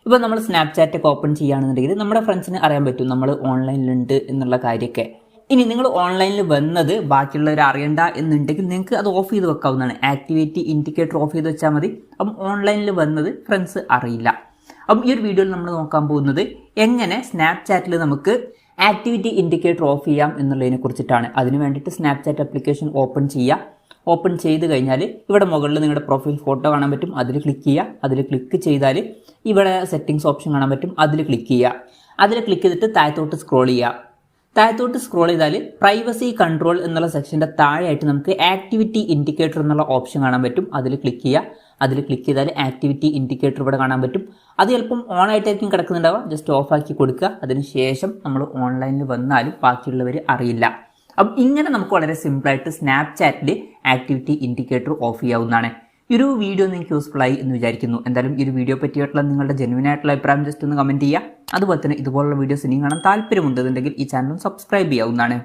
ഇപ്പോൾ നമ്മൾ സ്നാപ്ചാറ്റ് ഒക്കെ ഓപ്പൺ ചെയ്യുകയാണെന്നുണ്ടെങ്കിൽ നമ്മുടെ ഫ്രണ്ട്സിന് അറിയാൻ പറ്റും നമ്മൾ ഓൺലൈനിലുണ്ട് എന്നുള്ള കാര്യമൊക്കെ. ഇനി നിങ്ങൾ ഓൺലൈനിൽ വന്നത് ബാക്കിയുള്ളവർ അറിയണ്ട എന്നുണ്ടെങ്കിൽ നിങ്ങൾക്ക് അത് ഓഫ് ചെയ്ത് വെക്കാവുന്നതാണ്. ആക്ടിവിറ്റി ഇൻഡിക്കേറ്റർ ഓഫ് ചെയ്ത് വെച്ചാൽ മതി. അപ്പം ഓൺലൈനിൽ വന്നത് ഫ്രണ്ട്സ് അറിയില്ല. അപ്പം ഈ ഒരു വീഡിയോയിൽ നമ്മൾ നോക്കാൻ പോകുന്നത് എങ്ങനെ സ്നാപ്ചാറ്റിൽ നമുക്ക് ആക്ടിവിറ്റി ഇൻഡിക്കേറ്റർ ഓഫ് ചെയ്യാം എന്നുള്ളതിനെ കുറിച്ചിട്ടാണ്. അതിന് വേണ്ടിയിട്ട് സ്നാപ്ചാറ്റ് ആപ്ലിക്കേഷൻ ഓപ്പൺ ചെയ്യുക. ഓപ്പൺ ചെയ്ത് കഴിഞ്ഞാൽ ഇവിടെ മുകളിൽ നിങ്ങളുടെ പ്രൊഫൈൽ ഫോട്ടോ കാണാൻ പറ്റും, അതിൽ ക്ലിക്ക് ചെയ്യുക. അതിൽ ക്ലിക്ക് ചെയ്താൽ ഇവിടെ സെറ്റിംഗ്സ് ഓപ്ഷൻ കാണാൻ പറ്റും, അതിൽ ക്ലിക്ക് ചെയ്യുക. അതിൽ ക്ലിക്ക് ചെയ്തിട്ട് താഴത്തോട്ട് സ്ക്രോൾ ചെയ്യുക. താഴത്തോട്ട് സ്ക്രോൾ ചെയ്താൽ പ്രൈവസി കൺട്രോൾ എന്നുള്ള സെക്ഷൻ്റെ താഴെയായിട്ട് നമുക്ക് ആക്ടിവിറ്റി ഇൻഡിക്കേറ്റർ എന്നുള്ള ഓപ്ഷൻ കാണാൻ പറ്റും, അതിൽ ക്ലിക്ക് ചെയ്യുക. അതിൽ ക്ലിക്ക് ചെയ്താൽ ആക്ടിവിറ്റി ഇൻഡിക്കേറ്റർ ഇവിടെ കാണാൻ പറ്റും. അത് ചിലപ്പം ഓൺ ആയിട്ടായിരിക്കും കിടക്കുന്നുണ്ടാവുക, ജസ്റ്റ് ഓഫാക്കി കൊടുക്കുക. അതിനുശേഷം നമ്മൾ ഓൺലൈനിൽ വന്നാലും ബാക്കിയുള്ളവർ അറിയില്ല. അപ്പം ഇങ്ങനെ നമുക്ക് വളരെ സിമ്പിളായിട്ട് സ്നാപ്ചാറ്റിൽ ആക്ടിവിറ്റി ഇൻഡിക്കേറ്റർ ഓഫ് ചെയ്യാവുന്നതാണ്. ഈ ഒരു വീഡിയോ നിങ്ങൾക്ക് യൂസ്ഫുൾ ആയി എന്ന് വിചാരിക്കുന്നു. എന്തായാലും ഈ ഒരു വീഡിയോ പറ്റിയിട്ടുള്ള നിങ്ങളുടെ ജെന്യുവൻ ആയിട്ടുള്ള അഭിപ്രായം ജസ്റ്റ് ഒന്ന് കമൻറ്റ് ചെയ്യുക. അതുപോലെ തന്നെ ഇതുപോലുള്ള വീഡിയോസ് ഇനിയും കാണാൻ താല്പര്യമുണ്ടെന്നുണ്ടെങ്കിൽ ഈ ചാനൽ സബ്സ്ക്രൈബ് ചെയ്യാവുന്നതാണ്.